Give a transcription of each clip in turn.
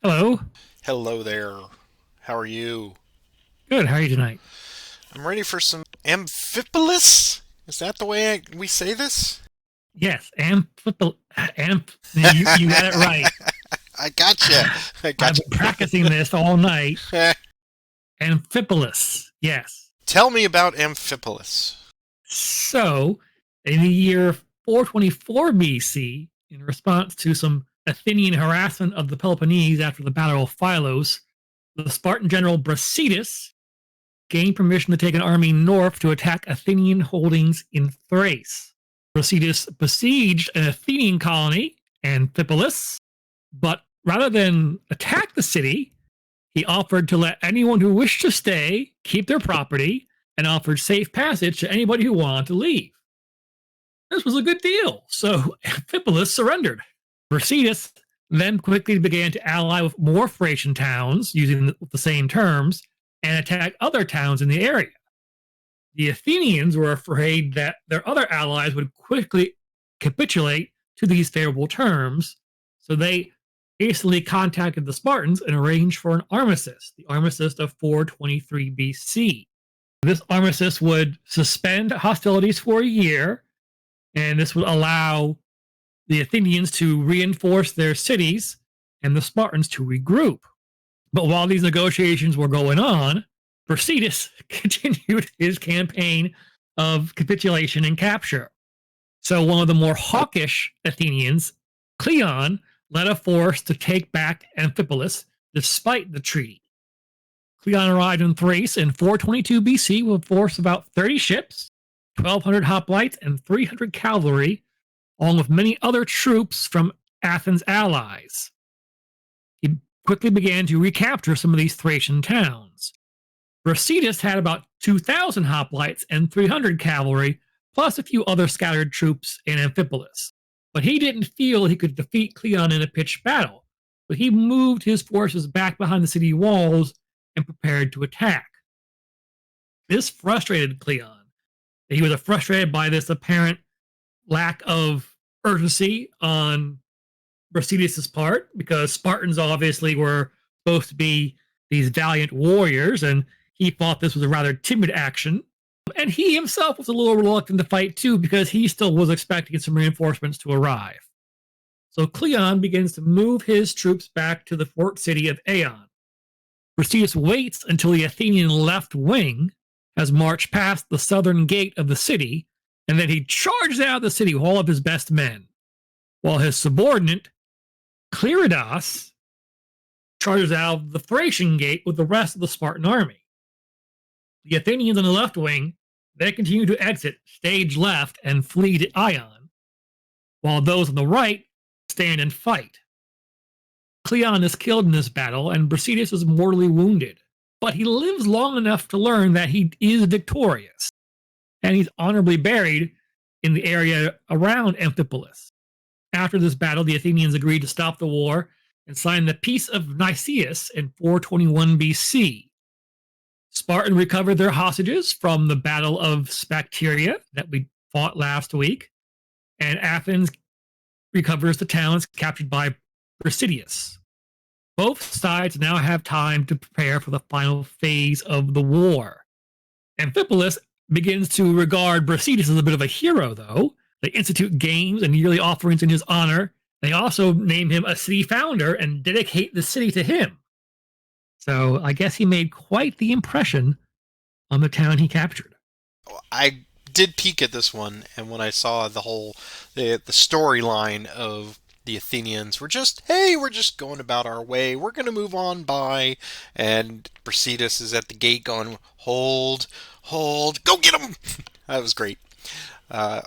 Hello. Hello there. How are you? Good. How are you tonight? I'm ready for some Amphipolis. Is that the way we say this? Yes, You got it right. I gotcha. I I've gotcha. been practicing this all night. Amphipolis. Yes. Tell me about Amphipolis. So, in the year 424 BC, in response to some Athenian harassment of the Peloponnese after the Battle of Pylos, the Spartan general Brasidas gained permission to take an army north to attack Athenian holdings in Thrace. Brasidas besieged an Athenian colony, Amphipolis, but rather than attack the city, he offered to let anyone who wished to stay keep their property and offered safe passage to anybody who wanted to leave. This was a good deal, so Amphipolis surrendered. Brasidas then quickly began to ally with more Thracian towns using the same terms and attack other towns in the area. The Athenians were afraid that their other allies would quickly capitulate to these favorable terms, so they hastily contacted the Spartans and arranged for an armistice, the armistice of 423 BC. This armistice would suspend hostilities for a year, and this would allow the Athenians to reinforce their cities and the Spartans to regroup. But while these negotiations were going on, Brasidas continued his campaign of capitulation and capture. So one of the more hawkish Athenians, Cleon, led a force to take back Amphipolis despite the treaty. Cleon arrived in Thrace in 422 BC with a force of about 30 ships, 1,200 hoplites, and 300 cavalry, along with many other troops from Athens' allies. He quickly began to recapture some of these Thracian towns. Brasidas had about 2,000 hoplites and 300 cavalry, plus a few other scattered troops in Amphipolis. But he didn't feel he could defeat Cleon in a pitched battle, so he moved his forces back behind the city walls and prepared to attack. This frustrated Cleon. He was frustrated by this apparent lack of urgency on Brasidas' part, because Spartans obviously were supposed to be these valiant warriors, and he thought this was a rather timid action. And he himself was a little reluctant to fight too, because he still was expecting some reinforcements to arrive. So Cleon begins to move his troops back to the fort city of Eion. Brasidas waits until the Athenian left wing has marched past the southern gate of the city, and then he charges out of the city with all of his best men, while his subordinate, Brasidas, charges out of the Thracian gate with the rest of the Spartan army. The Athenians on the left wing, they continue to exit stage left and flee to Eion, while those on the right stand and fight. Cleon is killed in this battle, and Brasidas is mortally wounded, but he lives long enough to learn that he is victorious, and he's honorably buried in the area around Amphipolis. After this battle, the Athenians agreed to stop the war and sign the Peace of Nicaeus in 421 BC. Spartan recovered their hostages from the Battle of Spacteria that we fought last week, and Athens recovers the towns captured by Brasidas. Both sides now have time to prepare for the final phase of the war. Amphipolis begins to regard Brasidas as a bit of a hero, though. They institute games and yearly offerings in his honor. They also name him a city founder and dedicate the city to him. So I guess he made quite the impression on the town he captured. I did peek at this one, and when I saw the storyline of the Athenians were just, hey, we're just going about our way. We're going to move on by. And Brasidas is at the gate going, hold, hold, go get him. That was great. Uh,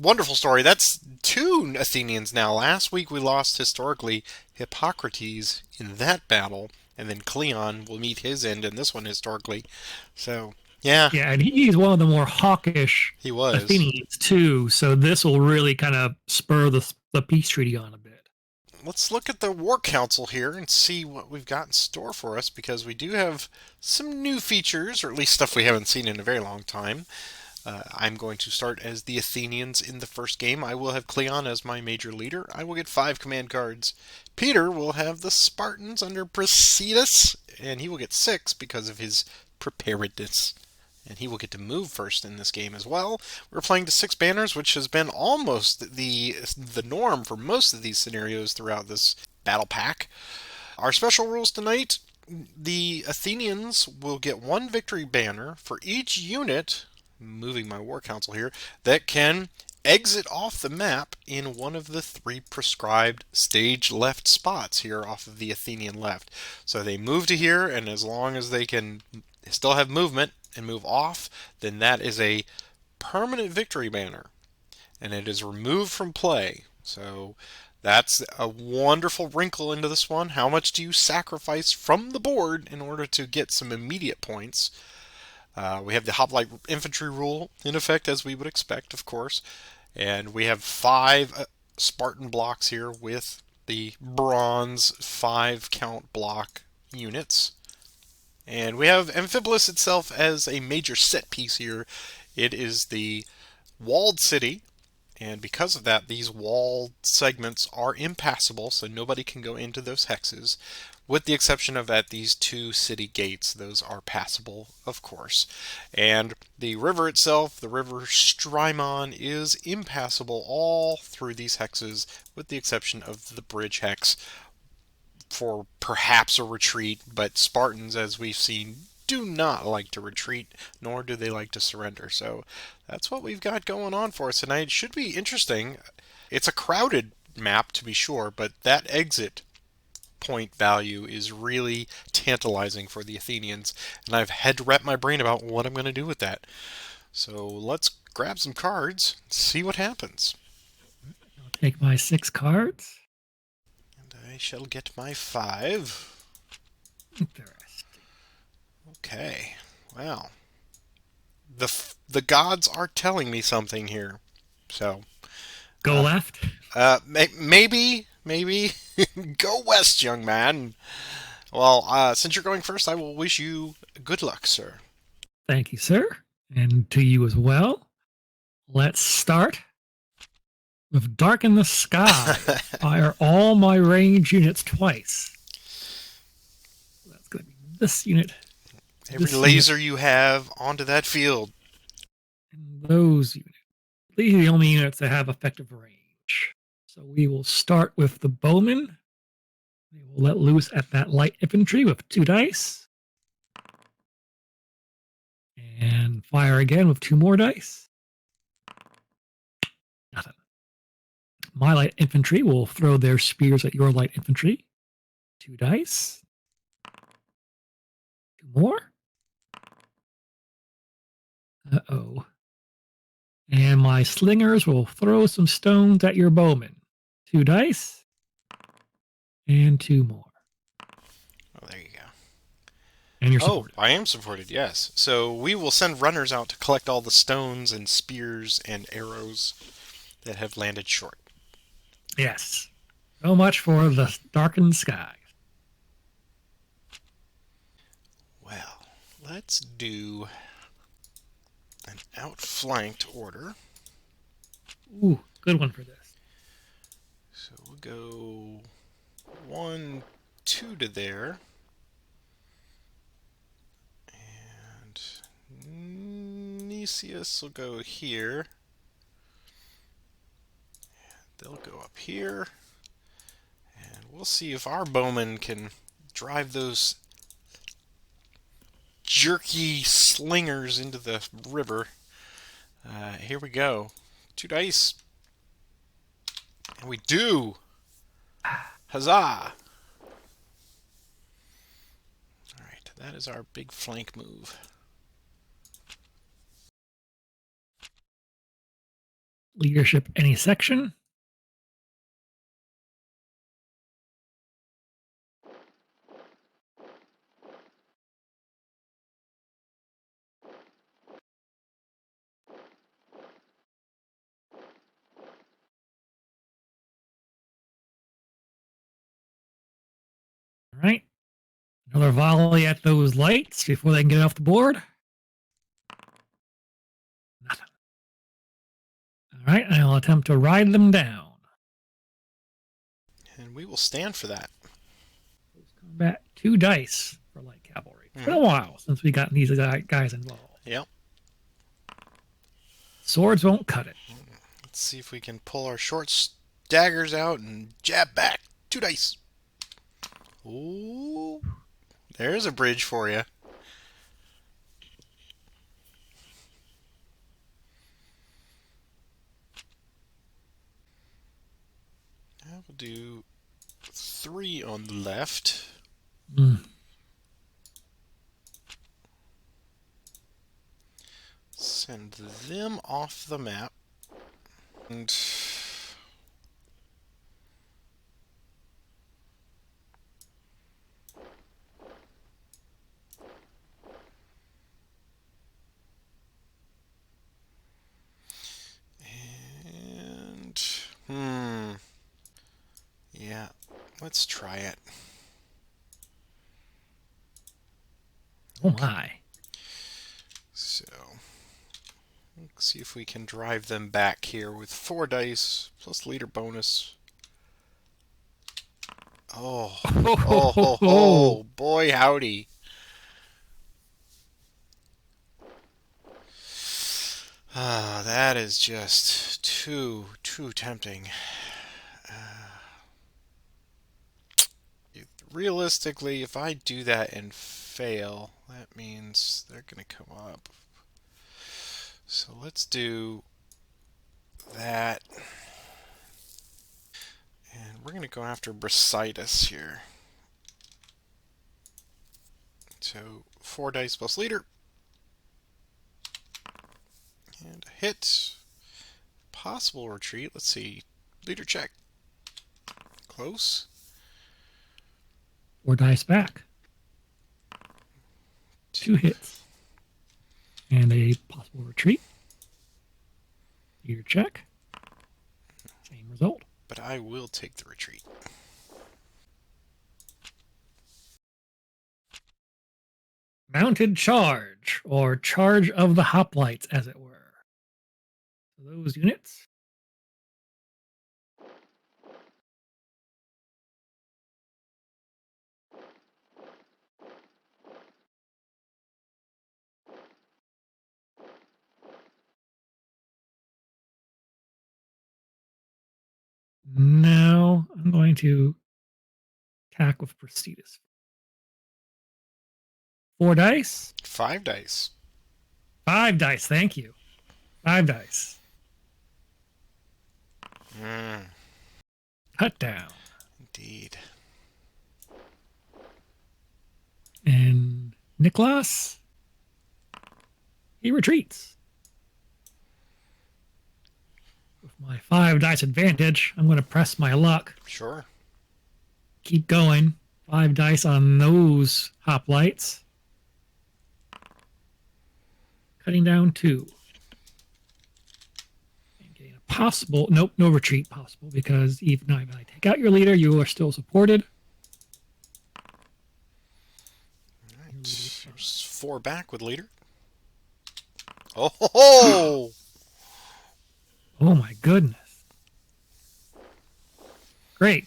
Wonderful story. That's two Athenians now. Last week we lost historically Hippocrates in that battle, and then Cleon will meet his end in this one historically. So, yeah, Yeah, and he's one of the more hawkish he was. Athenians too. So this will really kind of spur the peace treaty on a bit. Let's look at the War Council here and see what we've got in store for us, because we do have some new features, or at least stuff we haven't seen in a very long time. I'm going to start as the Athenians in the first game. I will have Cleon as my major leader. I will get 5 command cards. Peter will have the Spartans under Brasidas, and he will get 6 because of his preparedness. And he will get to move first in this game as well. We're playing to 6 banners, which has been almost the norm for most of these scenarios throughout this battle pack. Our special rules tonight: the Athenians will get 1 victory banner for each unit, moving my war council here, that can exit off the map in one of the 3 prescribed stage left spots here off of the Athenian left. So they move to here, and as long as they can still have movement and move off, then that is a permanent victory banner, and it is removed from play. So that's a wonderful wrinkle into this one. How much do you sacrifice from the board in order to get some immediate points? We have the hoplite infantry rule in effect, as we would expect, of course. And we have 5 Spartan blocks here with the bronze 5 count block units. And we have Amphipolis itself as a major set piece here. It is the walled city, and because of that, these walled segments are impassable, so nobody can go into those hexes, with the exception of at these 2 city gates. Those are passable, of course. And the river itself, the river Strymon, is impassable all through these hexes, with the exception of the bridge hex for perhaps a retreat, but Spartans, as we've seen, do not like to retreat, nor do they like to surrender. So that's what we've got going on for us tonight. It should be interesting. It's a crowded map, to be sure, but that exit point value is really tantalizing for the Athenians, and I've had to wrap my brain about what I'm going to do with that. So let's grab some cards, see what happens. I'll take my 6 cards. I shall get my 5. Interesting. Okay. Wow. The gods are telling me something here. So Go left. maybe go west, young man. Well, since you're going first, I will wish you good luck, sir. Thank you, sir. And to you as well. Let's start with Darken the Sky. Fire all my range units twice. That's going to be this unit. Every laser you have onto that field. And those units. These are the only units that have effective range. So we will start with the bowman. We will let loose at that light infantry with 2 dice. And fire again with 2 more dice. Nothing. My light infantry will throw their spears at your light infantry. 2 dice. 2 more. Uh-oh. And my slingers will throw some stones at your bowmen. 2 dice. And 2 more. Oh, there you go. And you're supported. I am supported, yes. So we will send runners out to collect all the stones and spears and arrows that have landed short. Yes. So much for the darkened sky. Well, let's do an outflanked order. Ooh, good one for this. So we'll go 1, 2 to there. And Nicias will go here. They'll go up here. And we'll see if our bowmen can drive those jerky slingers into the river. Here we go. 2 dice. And we do. Huzzah! Alright, that is our big flank move. Leadership, any section. All right. Another volley at those lights before they can get off the board. Nothing. Right, I'll attempt to ride them down. And we will stand for that. Combat 2 dice for light cavalry. It's been a while since we got these guys involved. Yep. Swords won't cut it. Let's see if we can pull our short daggers out and jab back. 2 dice. Ooh. There's a bridge for you. I will do 3 on the left. Send them off the map. And yeah, let's try it. Oh my. So, let's see if we can drive them back here with 4 dice plus leader bonus. Oh, oh, boy, howdy. Ah, that is just too tempting. Realistically, if I do that and fail, that means they're going to come up. So let's do that. And we're going to go after Brasidas here. So 4 dice plus leader. And a hit. Possible retreat. Let's see. Leader check. Close. 4 dice back. 2 hits. And a possible retreat. Leader check. Same result. But I will take the retreat. Mounted charge, or charge of the hoplites, as it were. So those units. Now I'm going to attack with Brasidas. 4 dice. 5 dice. 5 dice, thank you. 5 dice. Cut down. Indeed. And Nicholas, he retreats. With my 5 dice advantage, I'm going to press my luck. Sure. Keep going. 5 dice on those hoplites. Cutting down 2. And getting a possible, nope, no retreat possible, because even if I take out your leader, you are still supported. Alright. There's 4 back with leader. Oh ho ho! Oh my goodness. Great.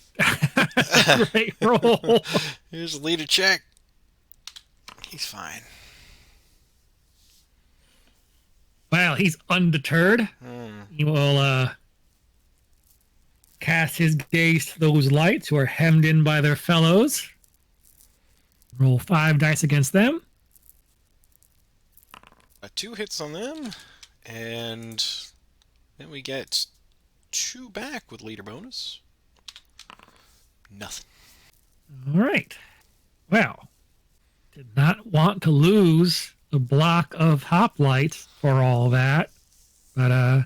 Great roll. Here's the leader check. He's fine. Wow, he's undeterred. He will cast his gaze to those lights who are hemmed in by their fellows. Roll 5 dice against them. 2 hits on them. And then we get 2 back with leader bonus. Nothing. All right. Well, did not want to lose a block of hoplites for all that, but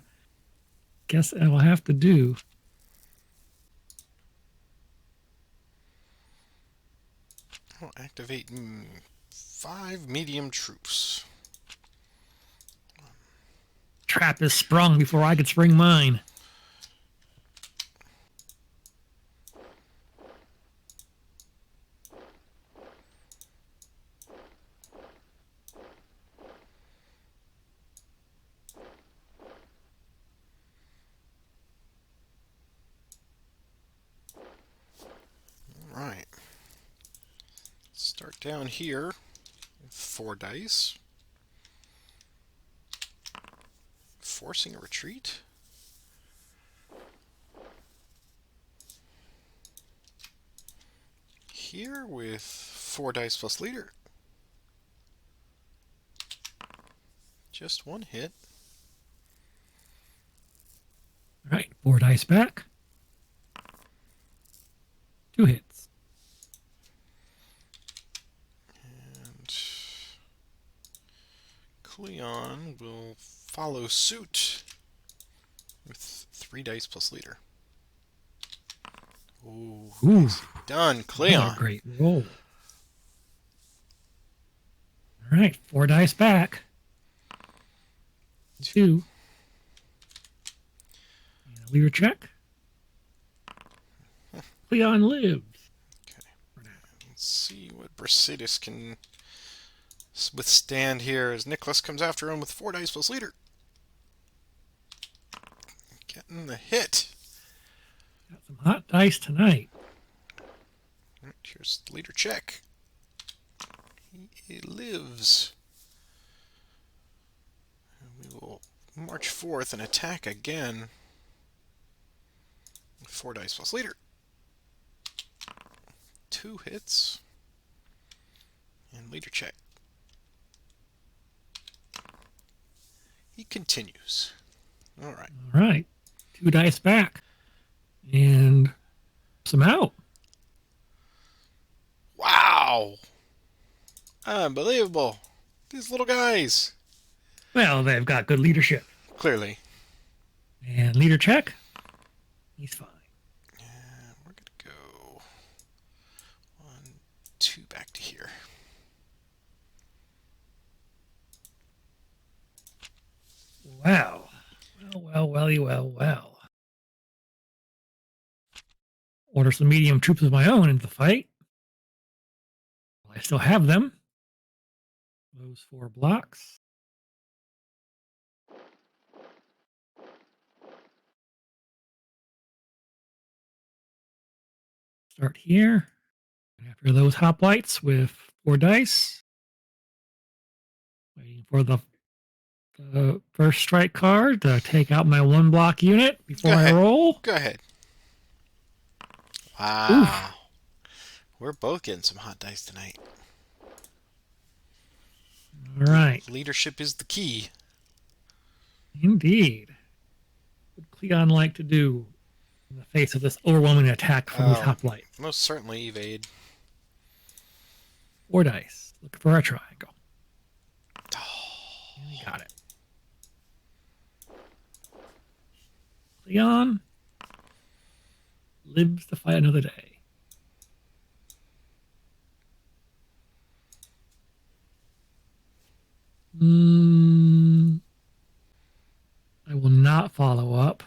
guess I will have to do. I'll activate 5 medium troops. Trap is sprung before I could spring mine. down here with 4 dice. Forcing a retreat. Here with 4 dice plus leader. Just 1 hit. All right, 4 dice back. 2 hits. And Cleon will follow suit with 3 dice plus leader. Ooh, Ooh, done, Cleon. what a great roll. All right, 4 dice back. 2. And a leader check. Cleon lives. Okay. Let's see what Brasidas can withstand here as Nicholas comes after him with 4 dice plus leader. Getting the hit. Got some hot dice tonight. Right, here's the leader check. He lives. And we will march forth and attack again. 4 dice plus leader. 2 hits. And leader check. He continues. All right. All right, 2 dice back. And some out. Wow! Unbelievable. These little guys. Well, they've got good leadership. Clearly. And leader check. He's fine. And we're going to go 1, 2 back to here. Wow. Well. Order some medium troops of my own into the fight. Well, I still have them. Those 4 blocks. Start here. After those hoplites with 4 dice. Waiting for the first strike card to take out my 1 block unit before I roll. Go ahead. Wow. Oof. We're both getting some hot dice tonight. All right. Leadership is the key. Indeed. What would Cleon like to do in the face of this overwhelming attack from these hoplites? Most certainly evade. 4 dice. Looking for a triangle. And we got it. Cleon lives to fight another day. I will not follow up.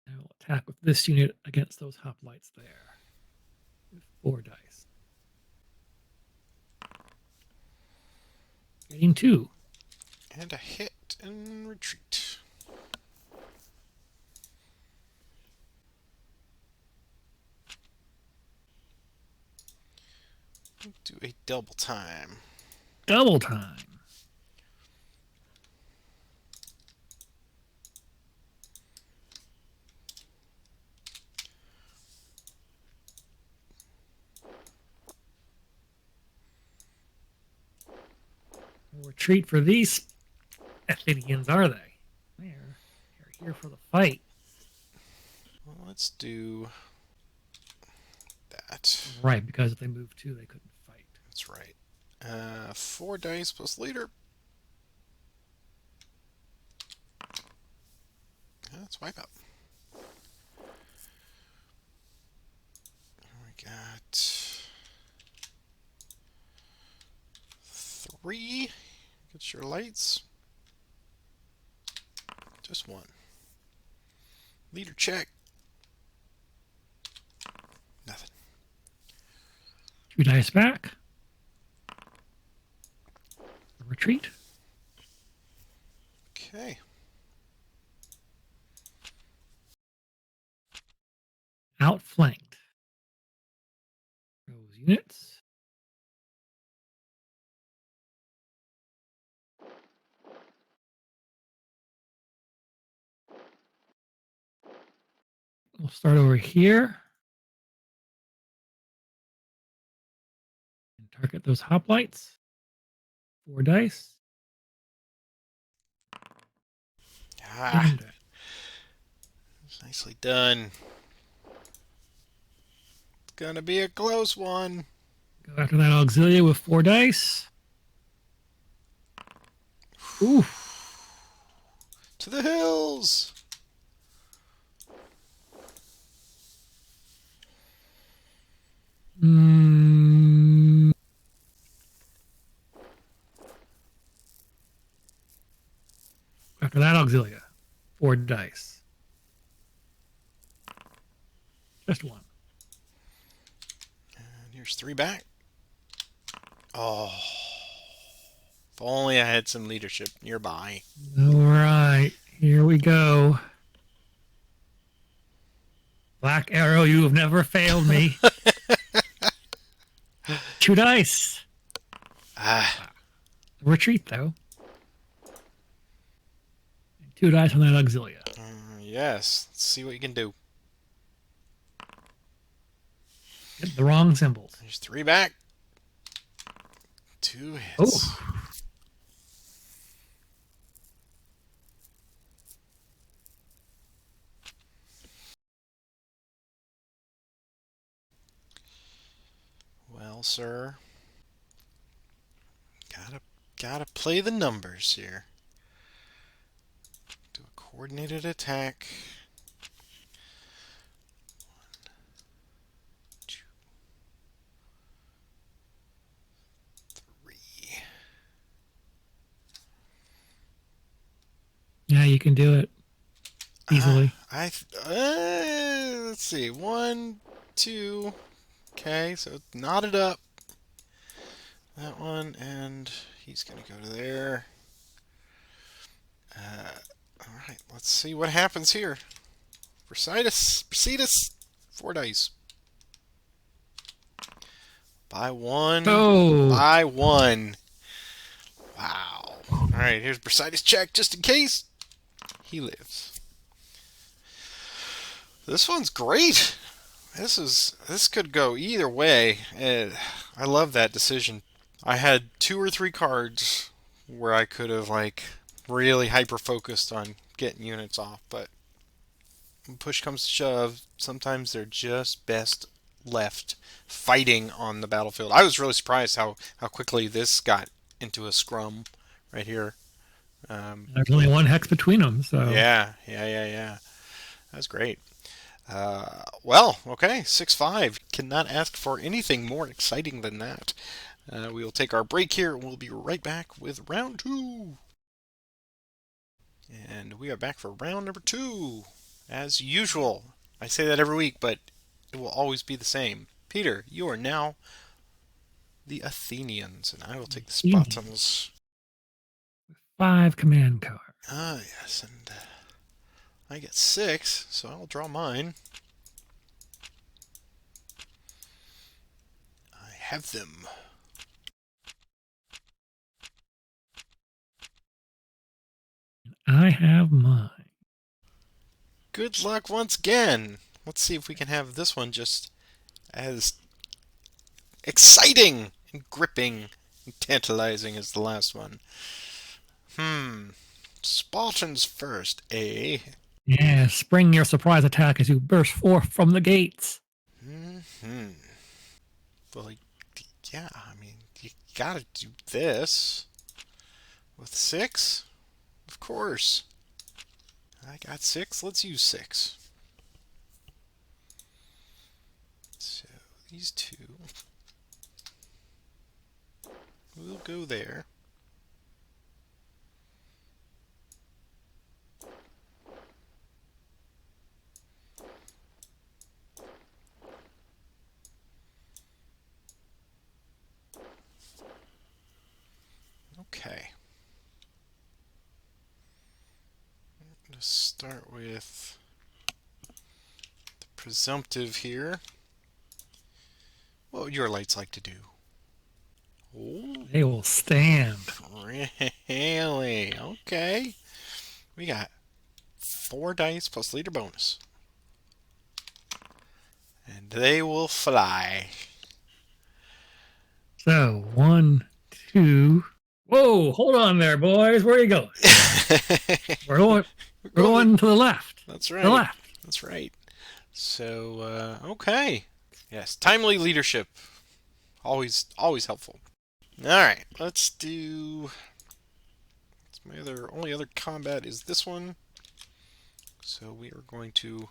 I will attack with this unit against those hoplites there. With 4 dice. Getting 2. And a hit and retreat. Do a double time. Double time. No retreat for these Athenians, are they? They're here for the fight. Well, let's do that. Right, because if they moved 2, they couldn't fight. That's right. 4 dice plus leader. Let's wipe out. We got 3. Get your lights. Just 1. Leader check. Nothing. 2 dice back. Retreat. Okay. Outflanked. Those units. We'll start over here. And target those hoplites. 4 dice. Ah, And nicely done. It's gonna be a close one. go after that auxilia with 4 dice. Ooh. To the hills. Mm. After that auxilia, 4 dice. Just 1. And here's 3 back. Oh. If only I had some leadership nearby. All right, here we go. Black arrow, you have never failed me. 2 dice. Ah. Retreat, though. 2 dice on that auxilia. Yes. Let's see what you can do. Hit the wrong symbols. There's 3 back. 2 hits. Oh. Well, sir. Gotta play the numbers here. Do a coordinated attack. 1, 2, 3. Yeah, you can do it easily. Let's see. 1, 2. Okay, so knot it up. That one, and he's gonna go to there. Alright, let's see what happens here. Brasidas, 4 dice. By 1. Oh. By 1. Wow. Alright, here's Brasidas' check, just in case. He lives. This one's great. This could go either way. I love that decision. I had 2 or 3 cards where I could have really hyper focused on getting units off, but when push comes to shove, sometimes they're just best left fighting on the battlefield. I was really surprised how quickly this got into a scrum right here. There's only 1 hex between them, so. Yeah. That's great. Well, okay, 6-5. Cannot ask for anything more exciting than that. We will take our break here, and we'll be right back with round 2. And we are back for round number 2. As usual. I say that every week, but it will always be the same. Peter, you are now the Athenians, and I will take the Spartans. 5 command cards. Ah, yes, and I get 6, so I'll draw mine. I have them. I have mine. Good luck once again. Let's see if we can have this one just as exciting and gripping and tantalizing as the last one. Spartans first, eh? Yeah, spring your surprise attack as you burst forth from the gates. Well, yeah, I mean, you gotta do this. With 6? Of course. I got 6, let's use 6. So, these 2 will go there. Okay. Let's start with the presumptive here. What would your lights like to do? Oh, They will stand. really? Okay. We got 4 dice plus leader bonus. And they will fly. So 1, 2. Whoa, hold on there, boys. Where are you going? We're going. We're going to the left. That's The right. left. That's right. So, okay. Yes, timely leadership. Always helpful. All right, let's do. My only other combat is this one. So we are going to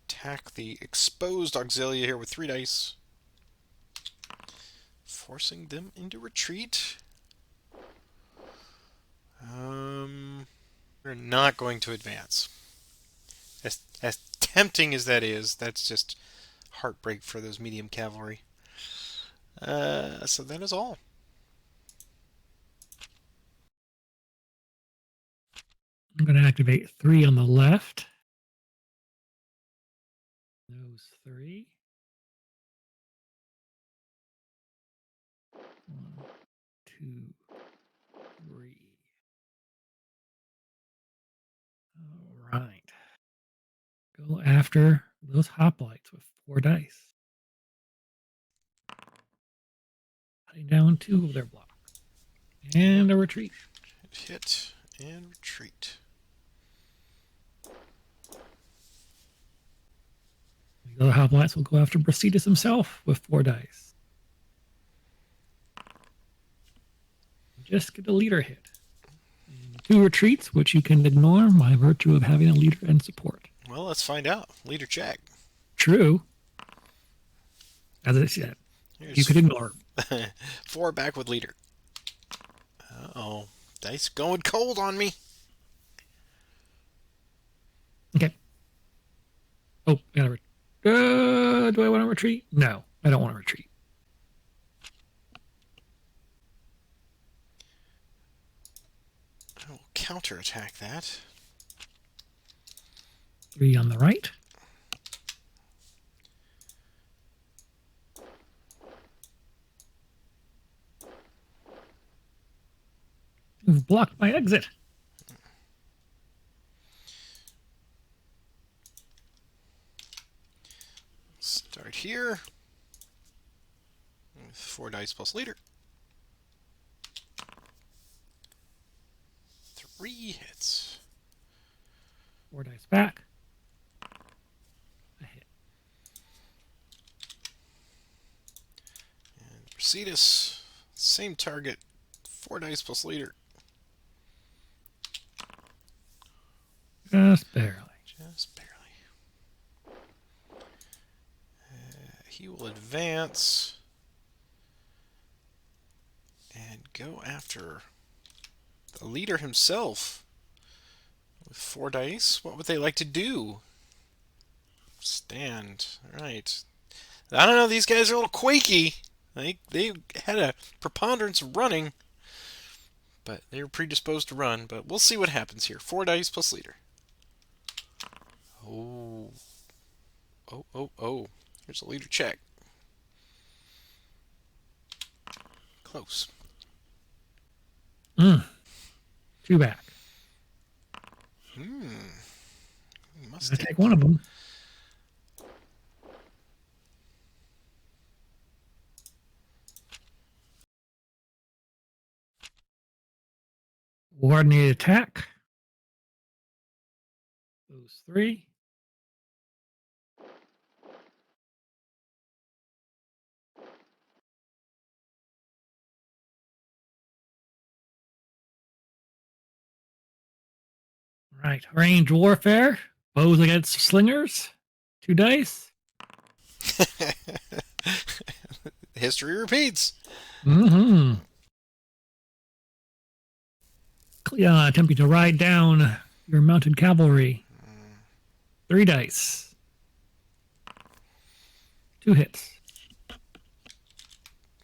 attack the exposed auxilia here with 3 dice, forcing them into retreat. We're not going to advance. As tempting as that is, that's just heartbreak for those medium cavalry. So that is all. I'm going to activate 3 on the left. Those 3. 1, 2, 3. All right. Go after those hoplites with 4 dice. Cutting down 2 of their blocks. And a retreat. Hit and retreat. The other hoplites will go after Brasidas himself with 4 dice. Just get a leader hit. And 2 retreats, which you can ignore by virtue of having a leader and support. Well, let's find out. Leader check. True. As I said, you could ignore 4 back with leader. Uh-oh. Dice going cold on me. Okay. Oh, do I want to retreat? No, I don't want to retreat. I will counterattack that. 3 on the right. You've blocked my exit. Start here. With 4 dice plus leader. 3 hits. 4 dice back. A hit. And Brasidas, same target. 4 dice plus leader. Just barely. Just barely. He will advance and go after the leader himself with 4 dice. What would they like to do? Stand. All right. I don't know. These guys are a little quaky. They had a preponderance of running, but they were predisposed to run. But we'll see what happens here. 4 dice plus leader. Oh. Oh. Here's a leader check. Close. 2 back. Must I take one of them. Coordinated attack. Those 3. Right. Range warfare. Bows against slingers. 2 dice. History repeats. Cleon attempting to ride down your mounted cavalry. 3 dice. 2 hits.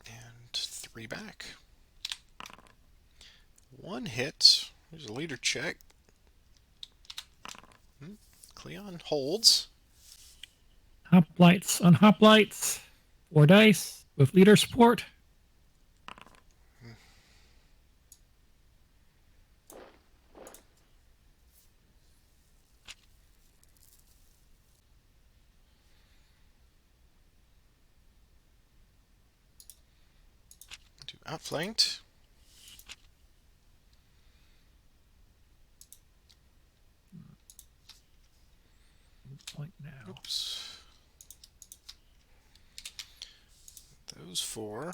And 3 back. 1 hit. There's a leader check. Cleon holds. Hoplites on hoplites. 4 dice with leader support. outflanked. Point now. Oops. Those 4.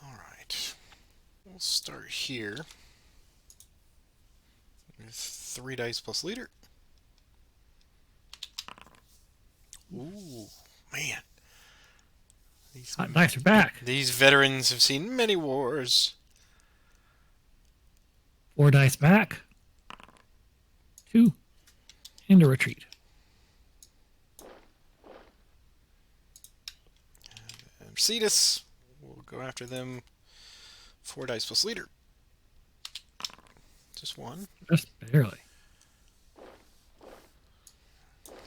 Alright. We'll start here. With 3 dice plus leader. Ooh, man. Hot dice are back. These veterans have seen many wars. 4 dice back. 2. And a retreat. And Brasidas, we'll go after them. 4 dice plus leader. Just 1. Just barely.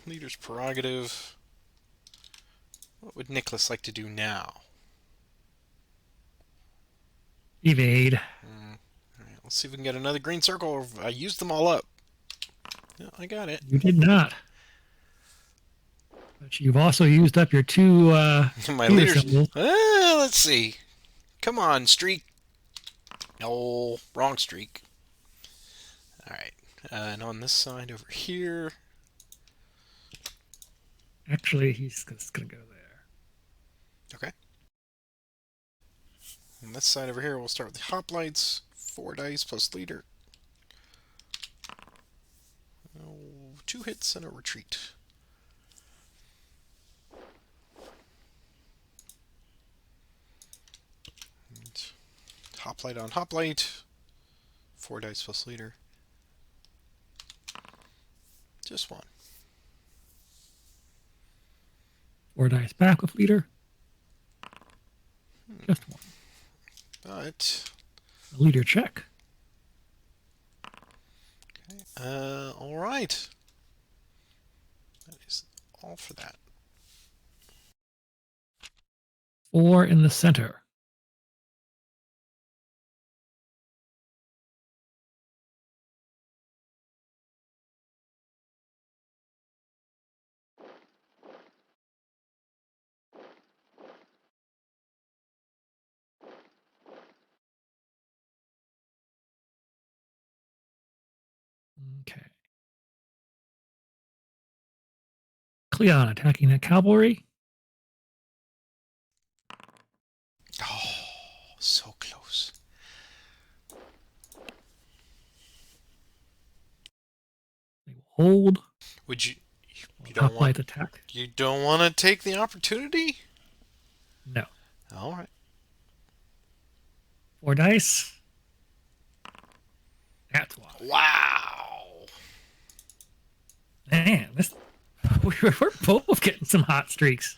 Leader's prerogative. What would Nicholas like to do now? Evade. Alright, let's see if we can get another green circle. I used them all up. No, I got it. You did not. But you've also used up your 2 My leader leader's... symbols. Let's see. Come on, streak. No, wrong streak. Alright. And on this side over here... Actually, he's just going to go there. Okay. On this side over here, we'll start with the hoplites. 4 dice plus leader. 2 hits and a retreat. And hoplite on hoplite. 4 dice plus leader. Just 1. 4 dice back with leader. Just 1. But... A leader check. Okay. Alright. That is all for that. 4 in the center. Okay. Cleon attacking that cavalry. Oh, so close. They will hold. Would you... Hoplite attack. You don't want to take the opportunity? No. Alright. 4 dice. That's why. Wow! Man, we're both getting some hot streaks.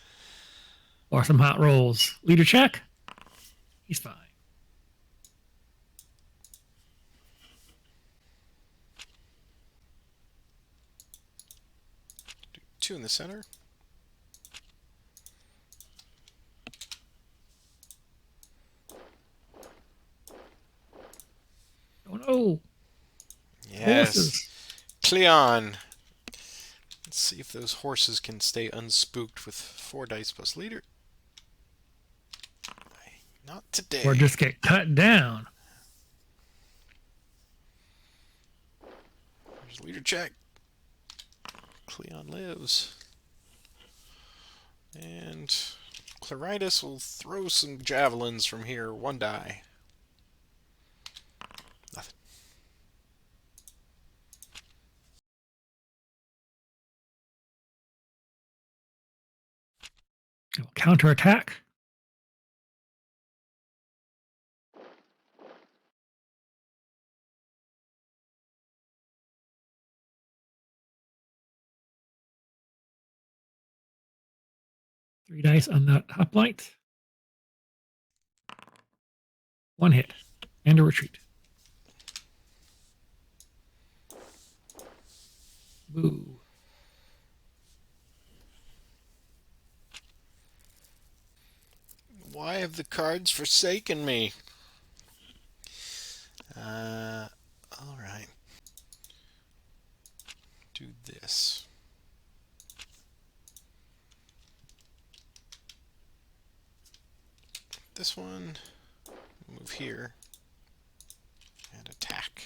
Or some hot rolls. Leader check. He's fine. Do 2 in the center. Oh no. Yes. Horses. Cleon. Let's see if those horses can stay unspooked with 4 dice plus leader. Not today. Or just get cut down. There's leader check. Cleon lives. And Claridas will throw some javelins from here. 1 die. Nothing. Counterattack. Three dice on that hoplite. 1 hit. And a retreat. Boo. Why have the cards forsaken me? All right. Do this. This one, move here, and attack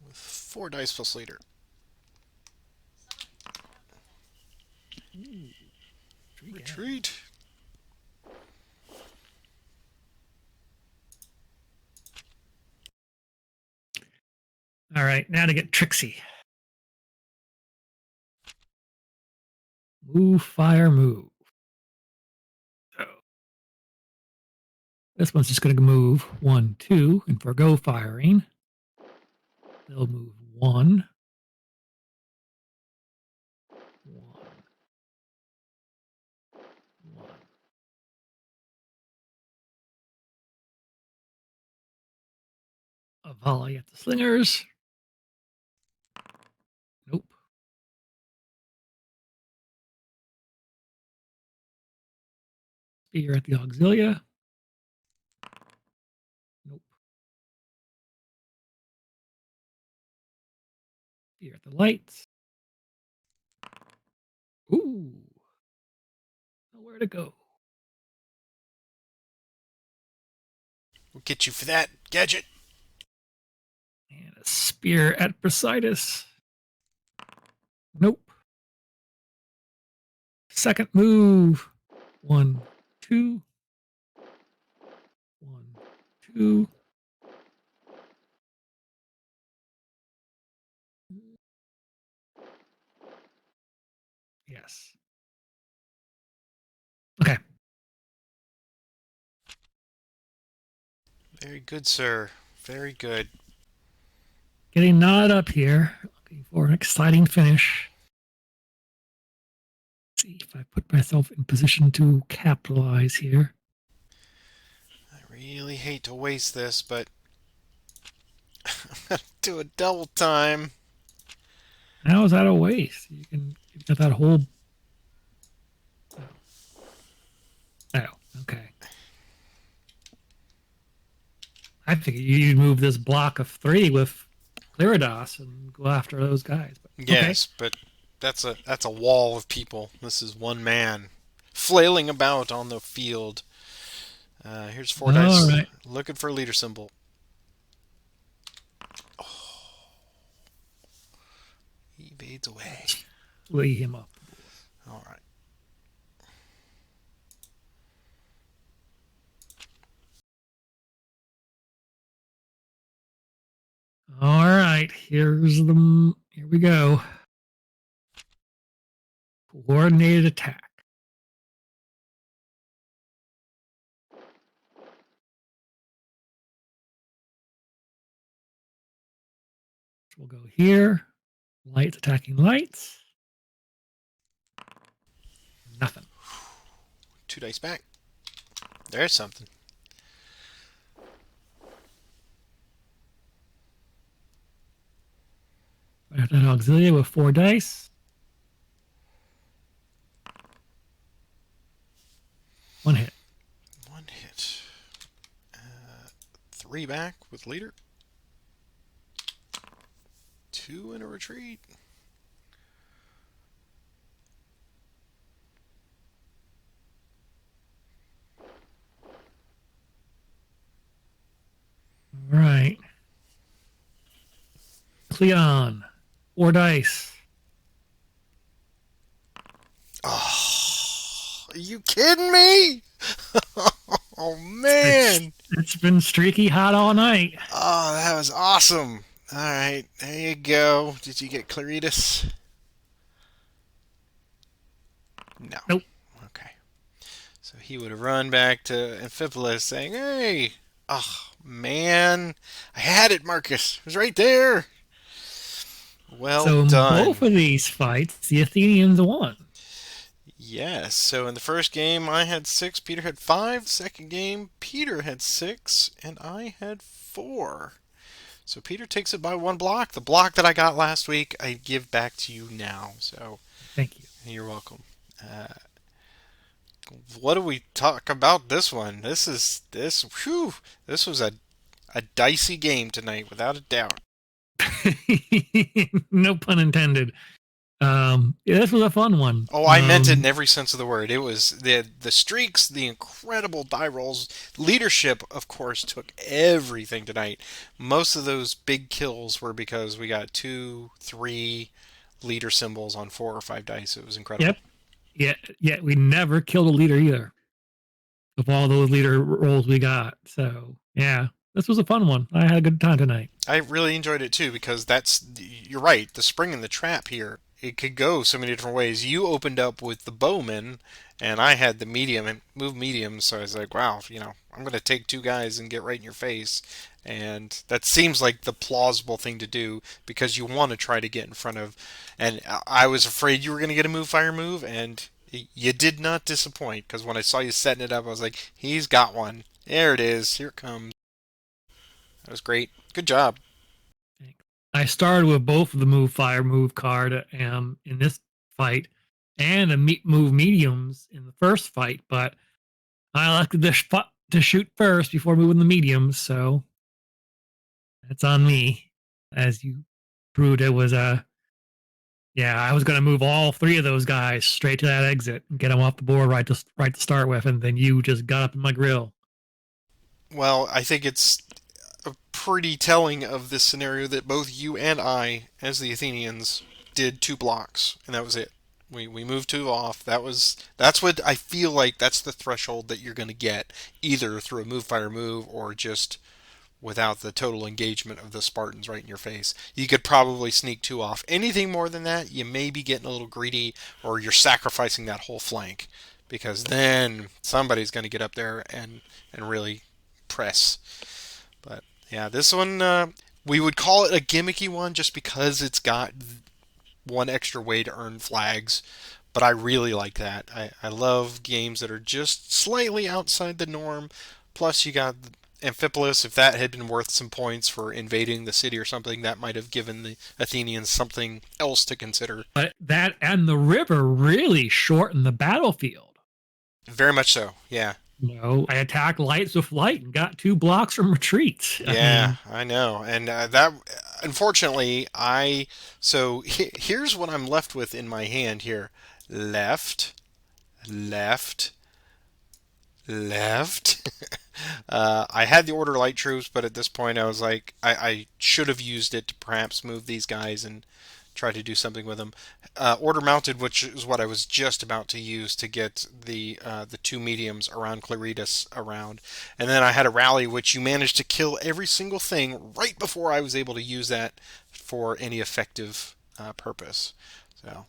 with 4 dice plus leader. Ooh, Retreat. All right, now to get tricksy. Move, fire, move. So this one's just going to move 1, 2, and forgo firing. They'll move 1, 1, 1. A volley at the slingers. Nope. Spear at the auxilia. Nope. Spear at the lights. Ooh. Nowhere to go. We'll get you for that, Gadget. And a spear at Brasidas. Nope. Second move. 1, 2. 1, 2. Yes. Okay. Very good, sir. Very good. Getting knotted up here. Looking for an exciting finish. Let's see if I put myself in position to capitalize here. I really hate to waste this, but I'm going to do a double time. How is that a waste? You've got that whole. Oh, okay. I figured you'd move this block of 3 with Claridas and go after those guys. But, Yes, but that's a wall of people. This is one man flailing about on the field. Here's 4 Okay. dice. All right. Looking for a leader symbol. Oh. He evades away. Lay him up. All right. All right. Here we go. Coordinated attack. We'll go here. Lights attacking lights. Nothing. 2 dice back. There's something. I have an auxilia with 4 dice. 1 hit. 1 hit. 3 back with leader. 2 in a retreat. All right. Cleon. 4 dice. Oh, are you kidding me? Oh, man. It's been streaky hot all night. Oh, that was awesome. All right, there you go. Did you get Claritas? No. Nope. Okay. So he would have run back to Amphipolis saying, hey, oh, man. I had it, Marcus. It was right there. Well So in done. both of these fights, the Athenians won. Yes. So in the first game, I had 6, Peter had 5. Second game, Peter had 6, and I had 4. So Peter takes it by 1 block. The block that I got last week, I give back to you now. So Thank you. you're welcome. What do we talk about this one? This was a a dicey game tonight, without a doubt. No pun intended. Yeah, this was a fun one. Oh, I meant it in every sense of the word. It was the streaks, the incredible die rolls. Leadership, of course, took everything tonight. Most of those big kills were because we got 2, 3 leader symbols on 4 or 5 dice. It was incredible. Yep. Yeah. We never killed a leader either of all those leader roles we got. So yeah, this was a fun one. I had a good time tonight. I really enjoyed it too because you're right. The spring and the trap here, it could go so many different ways. You opened up with the bowman, and I had the medium and move medium. So I was like, wow, I'm going to take 2 guys and get right in your face. And that seems like the plausible thing to do because you want to try to get in front of. And I was afraid you were going to get a move fire move, and you did not disappoint because when I saw you setting it up, I was like, he's got one. There it is. Here it comes. That was great. Good job. I started with both of the move fire move card in this fight and a move mediums in the first fight, but I elected to shoot first before moving the mediums, so that's on me. As you proved, it was yeah, I was going to move all 3 of those guys straight to that exit and get them off the board right to start with, and then you just got up in my grill. Well, I think it's pretty telling of this scenario that both you and I, as the Athenians, did 2 blocks, and that was it. We moved 2 off. That's what I feel like. That's the threshold that you're going to get, either through a move fire move or just without the total engagement of the Spartans right in your face. You could probably sneak 2 off. Anything more than that, you may be getting a little greedy, or you're sacrificing that whole flank, because then somebody's going to get up there and really press. But yeah, this one, we would call it a gimmicky one just because it's got one extra way to earn flags. But I really like that. I love games that are just slightly outside the norm. Plus, you got Amphipolis. If that had been worth some points for invading the city or something, that might have given the Athenians something else to consider. But that and the river really shortened the battlefield. Very much so, yeah. I attacked lights with light and got 2 blocks from retreat. Yeah, I know. And that, unfortunately, here's what I'm left with in my hand here. Left, left, left. I had the order light troops, but at this point I was like, I should have used it to perhaps move these guys and try to do something with them. Order mounted, which is what I was just about to use to get the 2 mediums around Claritas around, and then I had a rally, which you managed to kill every single thing right before I was able to use that for any effective purpose. So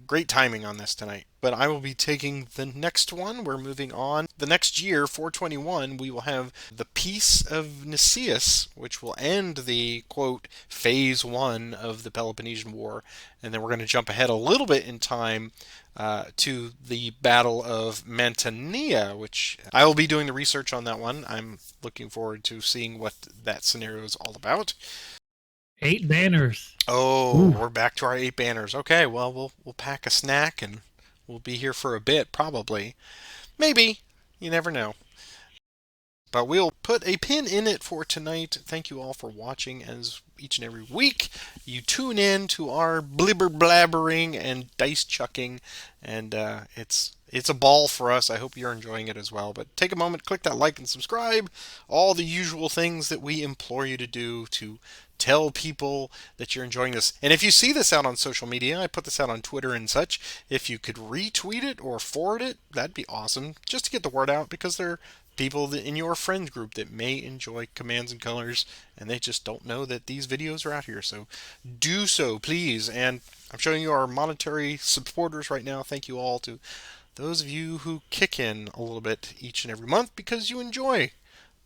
great timing on this tonight. But I will be taking the next one. We're moving on. The next year, 421, we will have the Peace of Nicias, which will end the, quote, phase 1 of the Peloponnesian War. And then we're going to jump ahead a little bit in time to the Battle of Mantinea, which I will be doing the research on that one. I'm looking forward to seeing what that scenario is all about. 8 banners. Oh, Ooh. we're back to our 8 banners. Okay, well, we'll pack a snack and we'll be here for a bit, probably. Maybe. You never know. But we'll put a pin in it for tonight. Thank you all for watching, as each and every week you tune in to our blibber blabbering and dice chucking, and it's a ball for us. I hope you're enjoying it as well. But take a moment, click that like and subscribe. All the usual things that we implore you to do to tell people that you're enjoying this. And if you see this out on social media, I put this out on Twitter and such, if you could retweet it or forward it, that'd be awesome, just to get the word out, because there are people in your friend group that may enjoy Commands and Colors, and they just don't know that these videos are out here. So do so, please. And I'm showing you our monetary supporters right now. Thank you all to those of you who kick in a little bit each and every month because you enjoy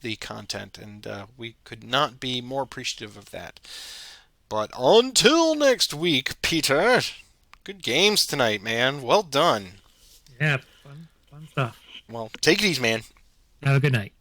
the content, and we could not be more appreciative of that. But until next week, Peter, good games tonight, man. Well done. Yeah, fun stuff. Well, take it easy, man. Have a good night.